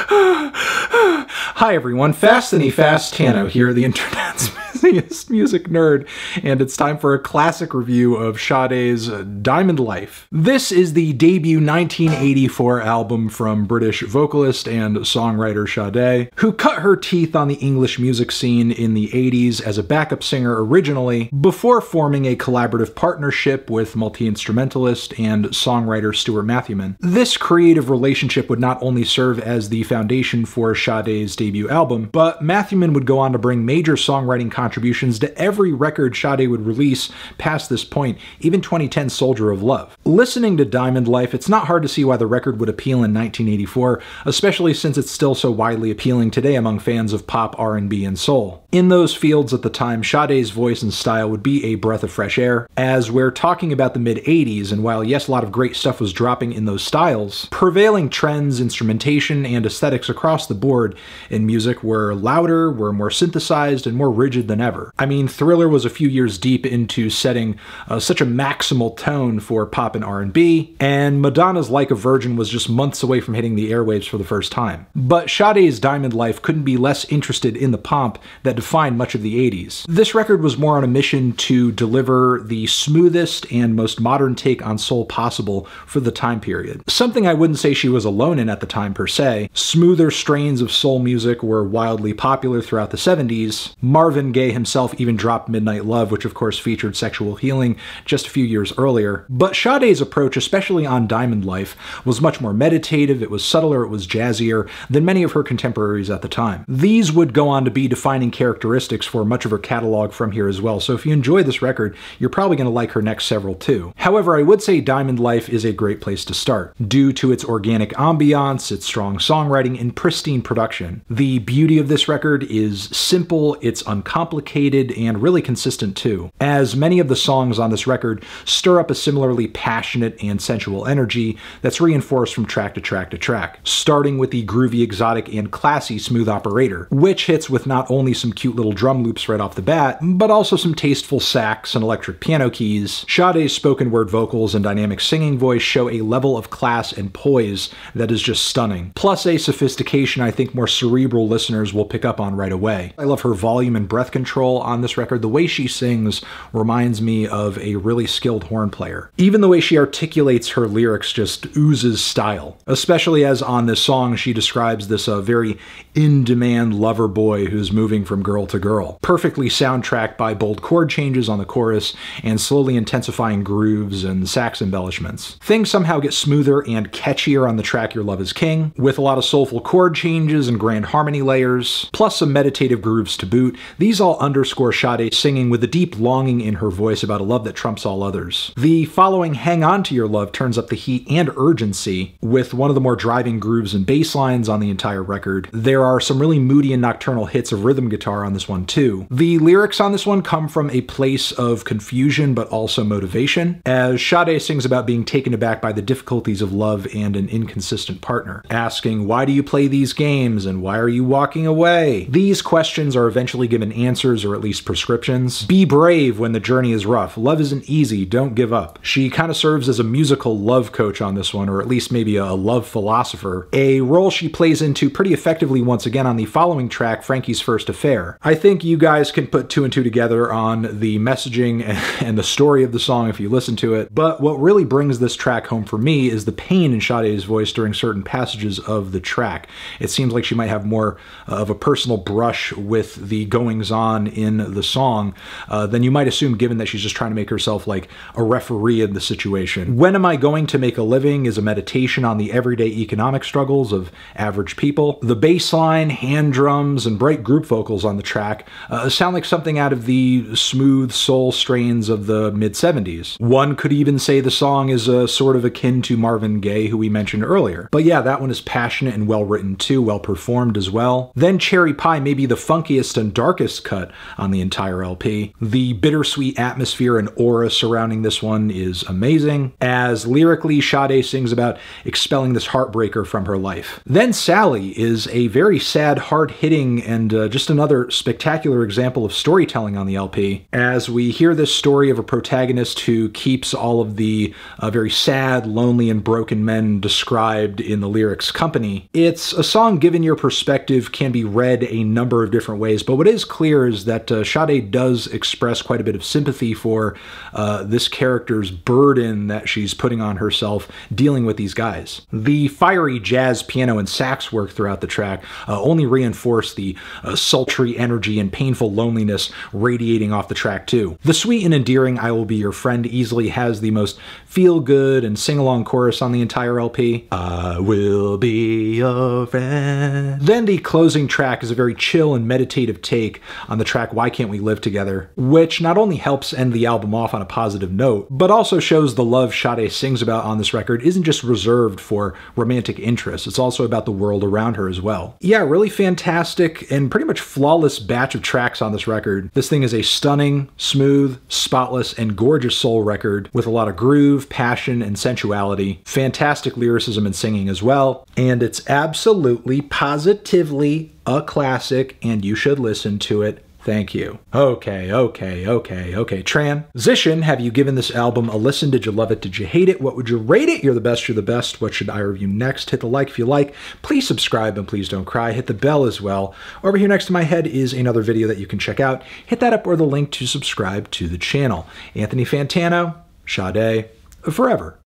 Hi everyone, Fastany Fast Tano here, the internet's busiest music nerd, and it's time for a classic review of Sade's Diamond Life. This is the debut 1984 album from British vocalist and songwriter Sade, who cut her teeth on the English music scene in the 80s as a backup singer originally, before forming a collaborative partnership with multi-instrumentalist and songwriter Stuart Matthewman. This creative relationship would not only serve as the foundation for Sade's debut album, but Matthewman would go on to bring major songwriting contributions to every record Sade would release past this point, even 2010's Soldier of Love. Listening to Diamond Life, it's not hard to see why the record would appeal in 1984, especially since it's still so widely appealing today among fans of pop, R&B, and soul. In those fields at the time, Sade's voice and style would be a breath of fresh air, as we're talking about the mid-80s, and while yes, a lot of great stuff was dropping in those styles, prevailing trends, instrumentation, and aesthetics across the board in music were louder, were more synthesized, and more rigid than ever. I mean, Thriller was a few years deep into setting such a maximal tone for pop and R&B, and Madonna's Like a Virgin was just months away from hitting the airwaves for the first time. But Sade's Diamond Life couldn't be less interested in the pomp that defined much of the 80s. This record was more on a mission to deliver the smoothest and most modern take on soul possible for the time period. Something I wouldn't say she was alone in at the time per se. Smoother strains of soul music were wildly popular throughout the 70s. Marvin Gaye himself even dropped Midnight Love, which of course featured sexual healing just a few years earlier. But Sade's approach, especially on Diamond Life, was much more meditative, it was subtler, it was jazzier than many of her contemporaries at the time. These would go on to be defining characteristics for much of her catalog from here as well, so if you enjoy this record, you're probably going to like her next several too. However, I would say Diamond Life is a great place to start, due to its organic ambiance, its strong songwriting, and pristine production. The beauty of this record is simple, it's uncomplicated, and really consistent too, as many of the songs on this record stir up a similarly passionate and sensual energy that's reinforced from track to track to track, starting with the groovy, exotic, and classy Smooth Operator, which hits with not only some cute little drum loops right off the bat, but also some tasteful sax and electric piano keys. Sade's spoken word vocals and dynamic singing voice show a level of class and poise that is just stunning, plus a sophistication I think more cerebral listeners will pick up on right away. I love her volume and breath control on this record. The way she sings reminds me of a really skilled horn player. Even the way she articulates her lyrics just oozes style, especially as on this song she describes this very in-demand lover boy who's moving from girl to girl. Perfectly soundtracked by bold chord changes on the chorus and slowly intensifying grooves and sax embellishments. Things somehow get smoother and catchier on the track Your Love Is King, with a lot of soulful chord changes and grand harmony layers, plus some meditative grooves to boot. These all underscore Sade singing with a deep longing in her voice about a love that trumps all others. The following Hang On to Your Love turns up the heat and urgency, with one of the more driving grooves and bass lines on the entire record. There are some really moody and nocturnal hits of rhythm guitar on this one too. The lyrics on this one come from a place of confusion but also motivation, as Sade sings about being taken aback by the difficulties of love and an inconsistent partner, asking, "Why do you play these games and why are you walking away?" These questions are eventually given answers, or at least prescriptions. Be brave when the journey is rough. Love isn't easy, don't give up. She kind of serves as a musical love coach on this one, or at least maybe a love philosopher, a role she plays into pretty effectively once again on the following track, Frankie's First Affair. I think you guys can put two and two together on the messaging and the story of the song if you listen to it, but what really brings this track home for me is the pain in Sade's voice during certain passages of the track. It seems like she might have more of a personal brush with the goings-on in the song than you might assume, given that she's just trying to make herself like a referee in the situation. When Am I Going to Make a Living is a meditation on the everyday economic struggles of average people. The bass line, hand drums, and bright group vocals on the track sound like something out of the smooth soul strains of the mid-70s. One could even say the song is sort of akin to Marvin Gaye, who we mentioned earlier. But yeah, that one is passionate and well-written too, well-performed as well. Then Cherry Pie may be the funkiest and darkest cut on the entire LP. The bittersweet atmosphere and aura surrounding this one is amazing, as lyrically Sade sings about expelling this heartbreaker from her life. Then Sally is a very sad, hard-hitting, and just another spectacular example of storytelling on the LP, as we hear this story of a protagonist who keeps all of the very sad, lonely, and broken men described in the lyrics company. It's a song, given your perspective, can be read a number of different ways, but what is clear is that Sade does express quite a bit of sympathy for this character's burden that she's putting on herself dealing with these guys. The fiery jazz, piano, and sax work throughout the track only reinforce the sultry energy and painful loneliness radiating off the track too. The sweet and endearing I Will Be Your Friend easily has the most feel-good and sing-along chorus on the entire LP. I will be your friend. Then the closing track is a very chill and meditative take on the track Why Can't We Live Together, which not only helps end the album off on a positive note, but also shows the love Sade sings about on this record isn't just reserved for romantic interests, it's also about the world around her as well. Yeah, really fantastic and pretty much flawless batch of tracks on this record. This thing is a stunning, smooth, spotless, and gorgeous soul record with a lot of groove, passion, and sensuality. Fantastic lyricism and singing as well, and it's absolutely, positively a classic, and you should listen to it. Thank you. Okay. Transition, have you given this album a listen? Did you love it? Did you hate it? What would you rate it? You're the best, you're the best. What should I review next? Hit the like if you like. Please subscribe and please don't cry. Hit the bell as well. Over here next to my head is another video that you can check out. Hit that up or the link to subscribe to the channel. Anthony Fantano, Sade, forever.